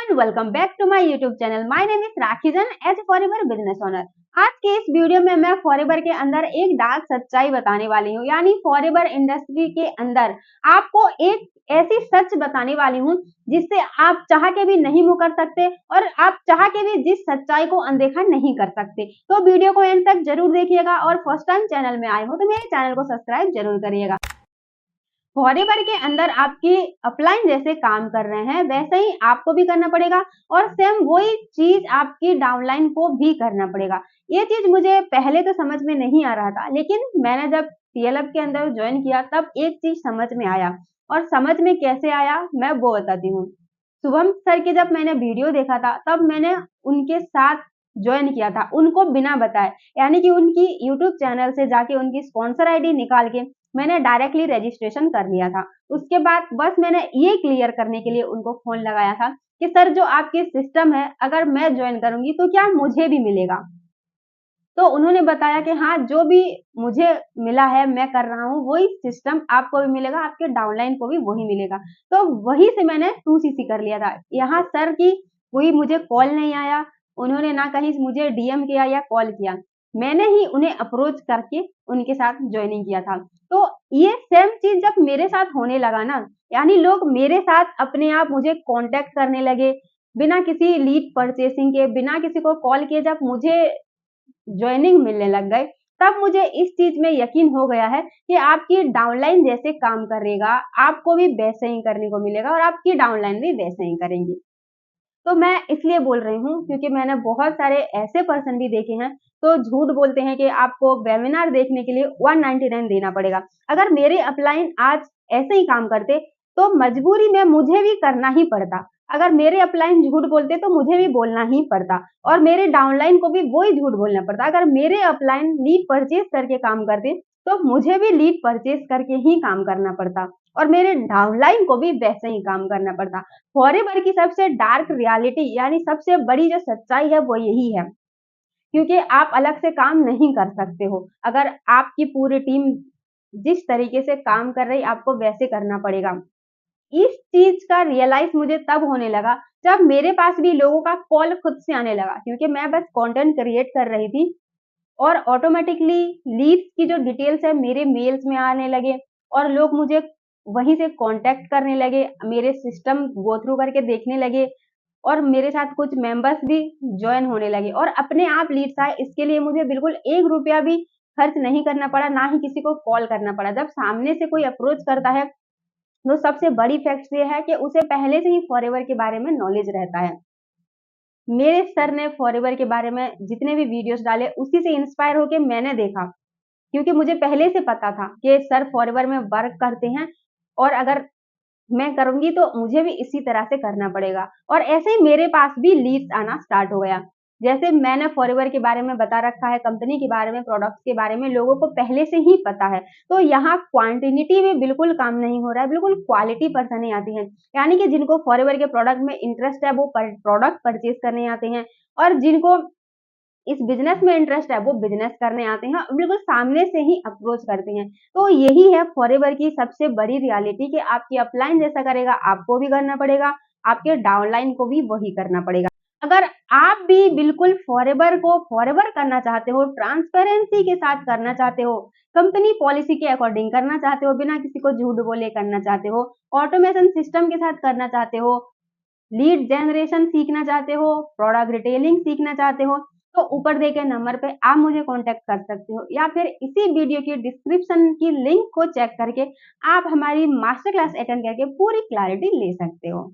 And welcome back to my YouTube channel. My name is राखीजन as forever business owner. आज के इस video में मैं फॉरएवर के अंदर एक डार्क सच्चाई बताने वाली हूँ, यानी फॉरएवर इंडस्ट्री के अंदर आपको एक ऐसी सच बताने वाली हूँ जिससे आप चाह के भी नहीं मुकर सकते और आप चाह के भी जिस सच्चाई को अनदेखा नहीं कर सकते। तो वीडियो को एंड तक जरूर देखिएगा और फर्स्ट टाइम चैनल में आए हो तो मेरे चैनल को सब्सक्राइब जरूर करिएगा। फॉरएवर के अंदर आपकी अपलाइन जैसे काम कर रहे हैं वैसे ही आपको भी करना पड़ेगा और सेम वही चीज आपकी डाउनलाइन को भी करना पड़ेगा। ये चीज मुझे पहले तो समझ में नहीं आ रहा था, लेकिन मैंने जब टीएलएफ के अंदर ज्वाइन किया तब एक चीज समझ में आया। और समझ में कैसे आया मैं वो बताती हूँ। शुभम सर के जब मैंने वीडियो देखा था तब मैंने उनके साथ ज्वाइन किया था, उनको बिना बताए, यानी कि उनकी यूट्यूब चैनल से जाके उनकी स्पॉन्सर आईडी निकाल के मैंने डायरेक्टली रजिस्ट्रेशन कर लिया था। उसके बाद बस मैंने ये क्लियर करने के लिए उनको फोन लगाया था कि सर जो आपकी सिस्टम है अगर मैं ज्वाइन करूंगी तो क्या मुझे भी मिलेगा। तो उन्होंने बताया कि हाँ, जो भी मुझे मिला है मैं कर रहा हूँ वही सिस्टम आपको भी मिलेगा, आपके डाउनलाइन को भी वही मिलेगा। तो वही से मैंने 2CC कर लिया था। यहाँ सर की कोई मुझे कॉल नहीं आया, उन्होंने ना कहीं मुझे डीएम किया या कॉल किया, मैंने ही उन्हें अप्रोच करके उनके साथ ज्वाइनिंग किया था। तो ये सेम चीज जब मेरे साथ होने लगा ना, यानी लोग मेरे साथ अपने आप मुझे कांटेक्ट करने लगे बिना किसी लीड परचेसिंग के, बिना किसी को कॉल किए, जब मुझे ज्वाइनिंग मिलने लग गए तब मुझे इस चीज में यकीन हो गया है कि आपकी डाउनलाइन जैसे काम करेगा आपको भी वैसे ही करने को मिलेगा और आपकी डाउनलाइन भी वैसे ही करेंगी। तो मैं इसलिए बोल रही हूँ क्योंकि मैंने बहुत सारे ऐसे पर्सन भी देखे हैं तो झूठ बोलते हैं कि आपको वेबिनार देखने के लिए 199 देना पड़ेगा। अगर मेरे अपलाइन आज ऐसे ही काम करते तो मजबूरी में मुझे भी करना ही पड़ता। अगर मेरे अपलाइन झूठ बोलते तो मुझे भी बोलना ही पड़ता और मेरे डाउनलाइन को भी वही झूठ बोलना पड़ता। अगर मेरे अपलाइन लीड परचेज करके काम करते तो मुझे भी लीड परचेज करके ही काम करना पड़ता और मेरे डाउनलाइन को भी वैसे ही काम करना पड़ता। फॉरएवर की सबसे डार्क रियलिटी यानी सबसे बड़ी जो सच्चाई है वो यही है, क्योंकि आप अलग से काम नहीं कर सकते हो। अगर आपकी पूरी टीम जिस तरीके से काम कर रही आपको वैसे करना पड़ेगा। इस चीज का रियलाइज मुझे तब होने लगा जब मेरे पास भी लोगों का कॉल खुद से आने लगा, क्योंकि मैं बस कंटेंट क्रिएट कर रही थी और ऑटोमेटिकली लीड्स की जो डिटेल्स है मेरे मेल्स में आने लगे और लोग मुझे वहीं से कांटेक्ट करने लगे, मेरे सिस्टम गो थ्रू करके देखने लगे और मेरे साथ कुछ मेंबर्स भी ज्वाइन होने लगे और अपने आप लीड्स आए। इसके लिए मुझे बिल्कुल 1 रुपया भी खर्च नहीं करना पड़ा, ना ही किसी को कॉल करना पड़ा। जब सामने से कोई अप्रोच करता है तो सबसे बड़ी फैक्ट ये है कि उसे पहले से ही फॉरएवर के बारे में नॉलेज रहता है। मेरे सर ने फॉरएवर के बारे में जितने भी वीडियोस डाले उसी से इंस्पायर होके मैंने देखा, क्योंकि मुझे पहले से पता था कि सर फॉरएवर में वर्क करते हैं और अगर मैं करूंगी तो मुझे भी इसी तरह से करना पड़ेगा। और ऐसे ही मेरे पास भी लीड्स आना स्टार्ट हो गया। जैसे मैंने फॉरएवर के बारे में बता रखा है, कंपनी के बारे में, प्रोडक्ट्स के बारे में लोगों को पहले से ही पता है। तो यहाँ क्वांटिटी में बिल्कुल काम नहीं हो रहा है, बिल्कुल क्वालिटी पर्सन ही आती है। यानी कि जिनको फॉरएवर के प्रोडक्ट में इंटरेस्ट है वो प्रोडक्ट परचेज करने आते हैं और जिनको इस बिजनेस में इंटरेस्ट है वो बिजनेस करने आते हैं, बिल्कुल सामने से ही अप्रोच करते हैं। तो यही है फॉरएवर की सबसे बड़ी रियलिटी कि आपकी अपलाइन जैसा करेगा आपको भी करना पड़ेगा, आपके डाउनलाइन को भी वही करना पड़ेगा। अगर आप भी बिल्कुल फॉरएवर को फॉरएवर करना चाहते हो, ट्रांसपेरेंसी के साथ करना चाहते हो, कंपनी पॉलिसी के अकॉर्डिंग करना चाहते हो, बिना किसी को झूठ बोले करना चाहते हो, ऑटोमेशन सिस्टम के साथ करना चाहते हो, लीड जनरेशन सीखना चाहते हो, प्रोडक्ट रिटेलिंग सीखना चाहते हो, तो ऊपर दिए गए नंबर पे आप मुझे कांटेक्ट कर सकते हो या फिर इसी वीडियो की डिस्क्रिप्शन की लिंक को चेक करके आप हमारी मास्टर क्लास अटेंड करके पूरी क्लैरिटी ले सकते हो।